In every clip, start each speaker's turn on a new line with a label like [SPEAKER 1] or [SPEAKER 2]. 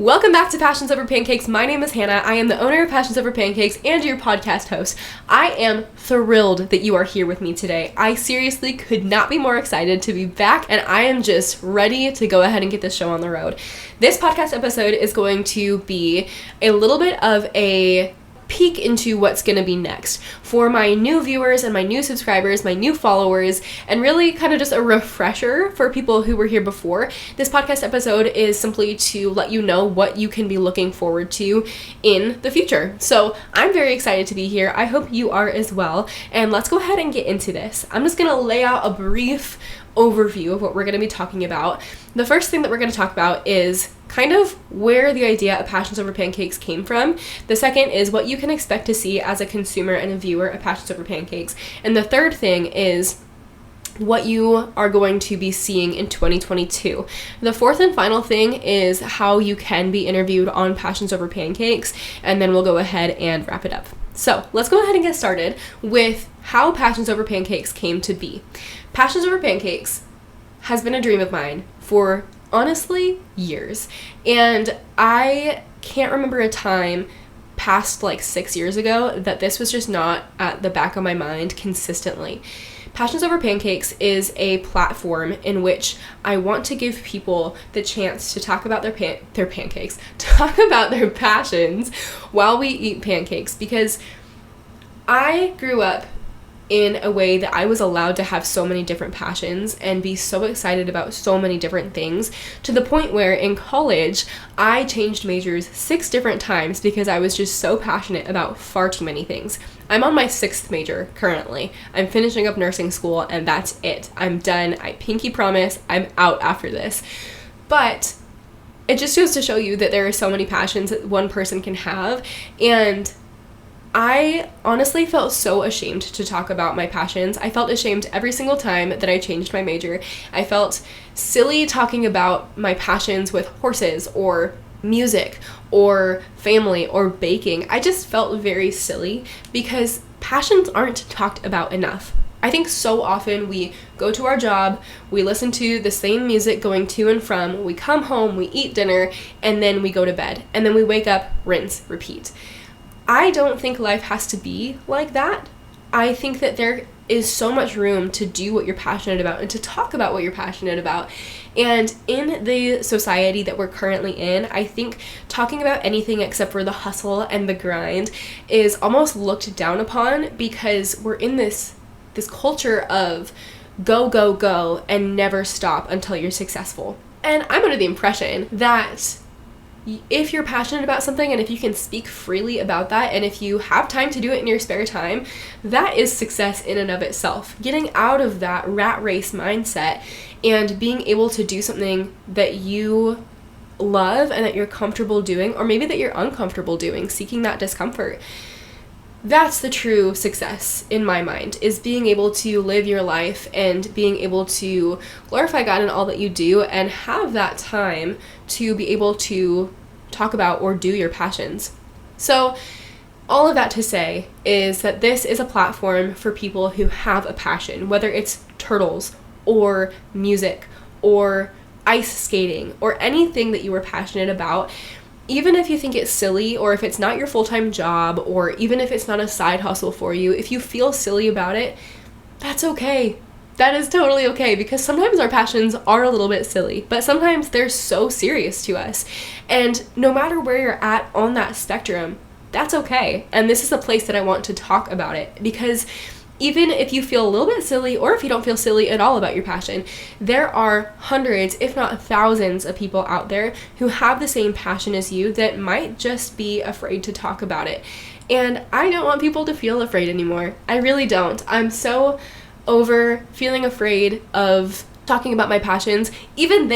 [SPEAKER 1] Welcome back to Passions Over Pancakes. My name is Hannah. I am the owner of Passions Over Pancakes and your podcast host. I am thrilled that you are here with me today. I seriously could not be more excited to be back, and I am just ready to go ahead and get this show on the road. This podcast episode is going to be a little bit of a peek into what's going to be next for my new viewers and my new subscribers, my new followers, and really kind of just a refresher for people who were here before. This podcast episode is simply to let you know what you can be looking forward to in the future. So I'm very excited to be here. I hope you are as well. And let's go ahead and get into this. I'm just going to lay out a brief overview of what we're going to be talking about. The first thing that we're going to talk about is kind of where the idea of Passions Over Pancakes came from. The second is what you can expect to see as a consumer and a viewer of Passions Over Pancakes. And the third thing is what you are going to be seeing in 2022. The fourth and final thing is how you can be interviewed on Passions Over Pancakes, and then we'll go ahead and wrap it up. So let's go ahead and get started with how Passions Over Pancakes came to be. Passions Over Pancakes has been a dream of mine for honestly years, and I can't remember a time past like 6 years ago that this was just not at the back of my mind consistently. Passions Over Pancakes is a platform in which I want to give people the chance to talk about their pancakes, talk about their passions while we eat pancakes, because I grew up in a way that I was allowed to have so many different passions and be so excited about so many different things, to the point where in college I changed majors 6 different times because I was just so passionate about far too many things. I'm on my 6th major currently. I'm finishing up nursing school and that's it. I'm done. I pinky promise I'm out after this. But it just goes to show you that there are so many passions that one person can have, and I honestly felt so ashamed to talk about my passions. I felt ashamed every single time that I changed my major. I felt silly talking about my passions with horses or music or family or baking. I just felt very silly because passions aren't talked about enough. I think so often we go to our job, we listen to the same music going to and from, we come home, we eat dinner, and then we go to bed. And then we wake up, rinse, repeat. I don't think life has to be like that. I think that there is so much room to do what you're passionate about and to talk about what you're passionate about. And in the society that we're currently in, I think talking about anything except for the hustle and the grind is almost looked down upon, because we're in this culture of go, go, go and never stop until you're successful. And I'm under the impression that if you're passionate about something and if you can speak freely about that and if you have time to do it in your spare time, that is success in and of itself. Getting out of that rat race mindset and being able to do something that you love and that you're comfortable doing, or maybe that you're uncomfortable doing, seeking that discomfort. That's the true success in my mind, is being able to live your life and being able to glorify God in all that you do and have that time to be able to talk about or do your passions. So all of that to say is that this is a platform for people who have a passion, whether it's turtles or music or ice skating or anything that you are passionate about. Even if you think it's silly, or if it's not your full-time job, or even if it's not a side hustle for you, if you feel silly about it, that's okay. That is totally okay, because sometimes our passions are a little bit silly, but sometimes they're so serious to us. And no matter where you're at on that spectrum, that's okay. And this is a place that I want to talk about it, because even if you feel a little bit silly, or if you don't feel silly at all about your passion, there are hundreds, if not thousands, of people out there who have the same passion as you that might just be afraid to talk about it. And I don't want people to feel afraid anymore. I really don't. I'm so over feeling afraid of talking about my passions. Even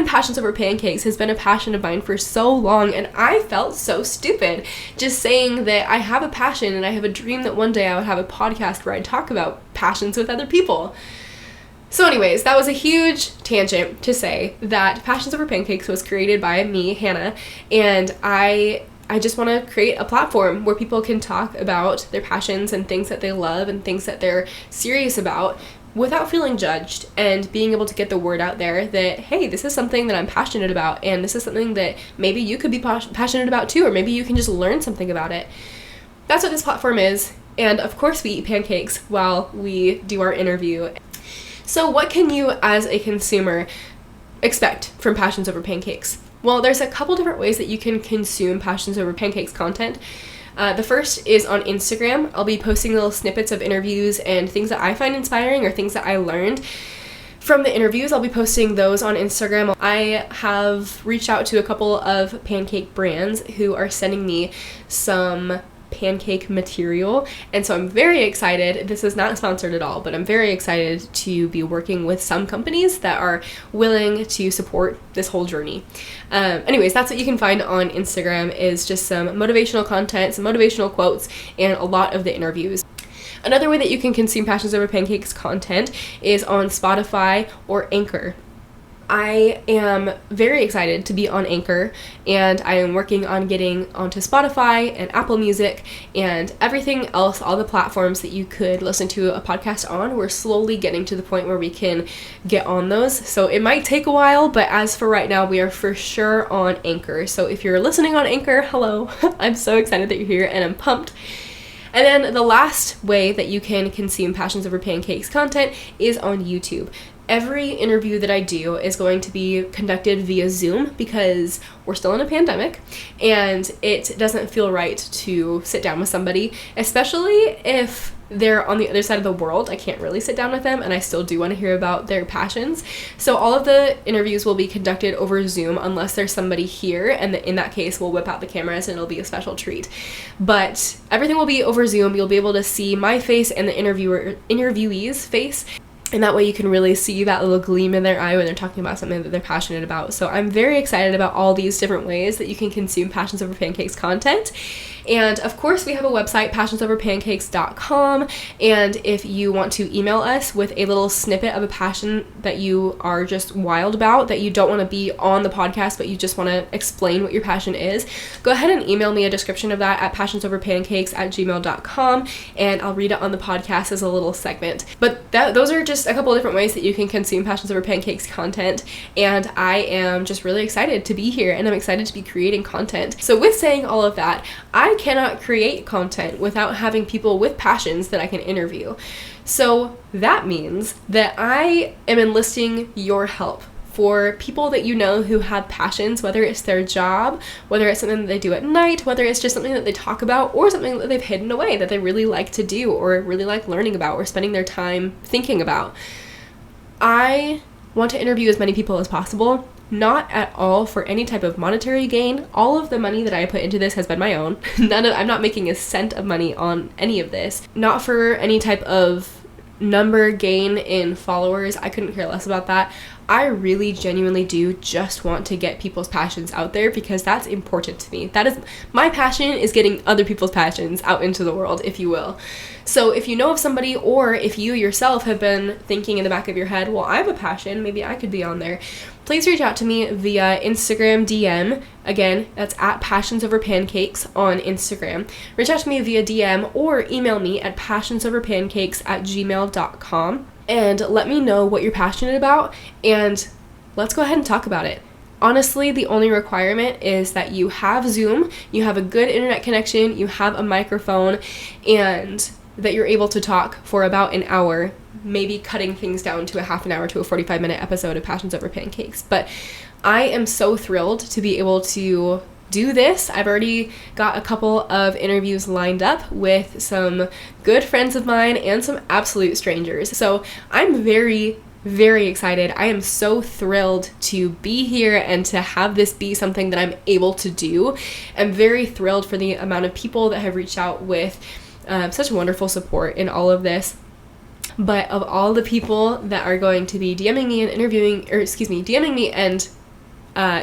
[SPEAKER 1] Passions Over Pancakes has been a passion of mine for so long, and I felt so stupid just saying that I have a passion and I have a dream that one day I would have a podcast where I talk about passions with other people. So anyways, that was a huge tangent to say that Passions Over Pancakes was created by me, Hannah, and I just want to create a platform where people can talk about their passions and things that they love and things that they're serious about, without feeling judged, and being able to get the word out there that, hey, this is something that I'm passionate about, and this is something that maybe you could be passionate about too, or maybe you can just learn something about it. That's what this platform is. And of course we eat pancakes while we do our interview. So what can you as a consumer expect from Passions Over Pancakes? Well, there's a couple different ways that you can consume Passions Over Pancakes content. The first is on Instagram. I'll be posting little snippets of interviews and things that I find inspiring or things that I learned from the interviews. I'll be posting those on Instagram. I have reached out to a couple of pancake brands who are sending me some pancake material, and so I'm very excited. This is not sponsored at all, but I'm very excited to be working with some companies that are willing to support this whole journey. Anyways, that's what you can find on Instagram, is just some motivational content, some motivational quotes, and a lot of the interviews. Another way that you can consume Passions Over Pancakes content is on Spotify or Anchor. I am very excited to be on Anchor, and I am working on getting onto Spotify and Apple Music and everything else, all the platforms that you could listen to a podcast on. We're slowly getting to the point where we can get on those. So it might take a while, but as for right now, we are for sure on Anchor. So if you're listening on Anchor, hello. I'm so excited that you're here, and I'm pumped. And then the last way that you can consume Passions Over Pancakes content is on YouTube. Every interview that I do is going to be conducted via Zoom because we're still in a pandemic and it doesn't feel right to sit down with somebody, especially if they're on the other side of the world. I can't really sit down with them, and I still do want to hear about their passions. So all of the interviews will be conducted over Zoom unless there's somebody here, and in that case we'll whip out the cameras and it'll be a special treat. But everything will be over Zoom. You'll be able to see my face and the interviewee's face. And that way you can really see that little gleam in their eye when they're talking about something that they're passionate about. So I'm very excited about all these different ways that you can consume Passions Over Pancakes content. And of course, we have a website, passionsoverpancakes.com. And if you want to email us with a little snippet of a passion that you are just wild about, that you don't want to be on the podcast, but you just want to explain what your passion is, go ahead and email me a description of that at passionsoverpancakes@gmail.com, and I'll read it on the podcast as a little segment. But those are just a couple of different ways that you can consume Passions Over Pancakes content. And I am just really excited to be here, and I'm excited to be creating content. So with saying all of that, I cannot create content without having people with passions that I can interview. So that means that I am enlisting your help for people that you know who have passions, whether it's their job, whether it's something that they do at night, whether it's just something that they talk about, or something that they've hidden away that they really like to do or really like learning about or spending their time thinking about. I want to interview as many people as possible. Not at all for any type of monetary gain. All of the money that I put into this has been my own. I'm not making a cent of money on any of this. Not for any type of number gain in followers. I couldn't care less about that. I really genuinely do just want to get people's passions out there because that's important to me. That is my passion, is getting other people's passions out into the world, if you will. So if you know of somebody, or if you yourself have been thinking in the back of your head, well, I have a passion, maybe I could be on there, please reach out to me via Instagram DM. Again, that's at Passions Over Pancakes on Instagram. Reach out to me via DM or email me at passionsoverpancakes@gmail.com. And let me know what you're passionate about, and let's go ahead and talk about it. Honestly, the only requirement is that you have Zoom, you have a good internet connection, you have a microphone, and that you're able to talk for about an hour, maybe cutting things down to a half an hour to a 45-minute episode of Passions Over Pancakes. But I am so thrilled to be able to do this. I've already got a couple of interviews lined up with some good friends of mine and some absolute strangers. So I'm very, very excited. I am so thrilled to be here and to have this be something that I'm able to do. I'm very thrilled for the amount of people that have reached out with such wonderful support in all of this. But of all the people that are going to be DMing me and DMing me and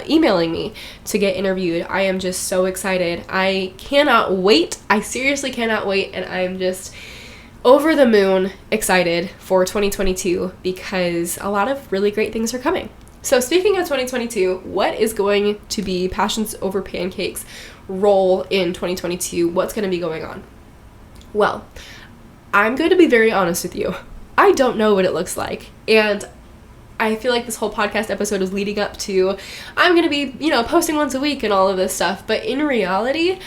[SPEAKER 1] emailing me to get interviewed, I am just so excited. I cannot wait. I seriously cannot wait, and I'm just over the moon excited for 2022 because a lot of really great things are coming. So speaking of 2022, what is going to be Passions Over Pancakes' role in 2022? What's going to be going on? Well, I'm going to be very honest with you. I don't know what it looks like. And I feel like this whole podcast episode is leading up to, I'm going to be, posting once a week and all of this stuff. But in reality,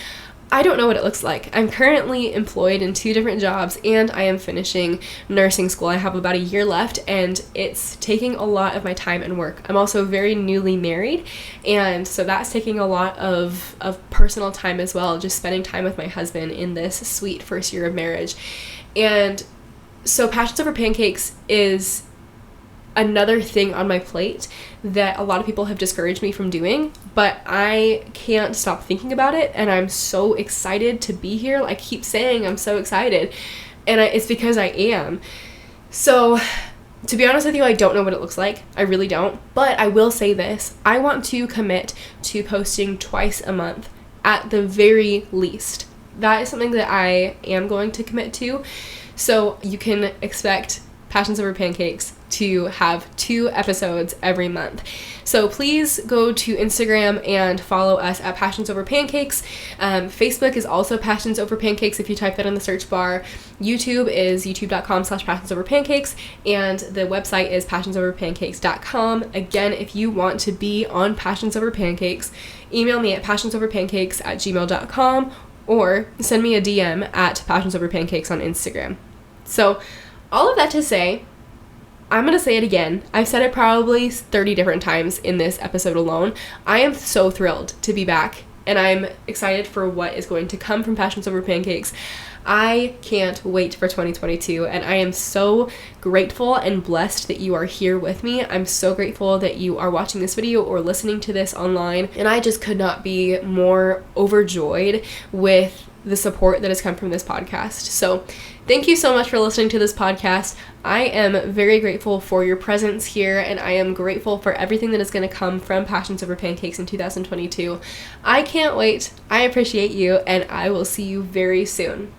[SPEAKER 1] I don't know what it looks like. I'm currently employed in 2 different jobs, and I am finishing nursing school. I have about a year left, and it's taking a lot of my time and work. I'm also very newly married, and so that's taking a lot of personal time as well, just spending time with my husband in this sweet first year of marriage. And so Passions Over Pancakes is another thing on my plate that a lot of people have discouraged me from doing, but I can't stop thinking about it, and I'm so excited to be here. I keep saying I'm so excited, and it's because I am. So to be honest with you, I don't know what it looks like. I really don't. But I will say this. I want to commit to posting twice a month at the very least. That is something that I am going to commit to. So you can expect Passions Over Pancakes to have 2 episodes every month. So please go to Instagram and follow us at Passions Over Pancakes. Facebook is also Passions Over Pancakes if you type that in the search bar. YouTube is youtube.com/passionsoverpancakes, and the website is passionsoverpancakes.com. Again, if you want to be on Passions Over Pancakes, email me at passionsoverpancakes@gmail.com or send me a DM at Passions Over Pancakes on Instagram. So all of that to say, I'm going to say it again. I've said it probably 30 different times in this episode alone. I am so thrilled to be back, and I'm excited for what is going to come from Passions Over Pancakes. I can't wait for 2022, and I am so grateful and blessed that you are here with me. I'm so grateful that you are watching this video or listening to this online, and I just could not be more overjoyed with the support that has come from this podcast. So thank you so much for listening to this podcast. I am very grateful for your presence here, and I am grateful for everything that is going to come from Passions Over Pancakes in 2022. I can't wait. I appreciate you, and I will see you very soon.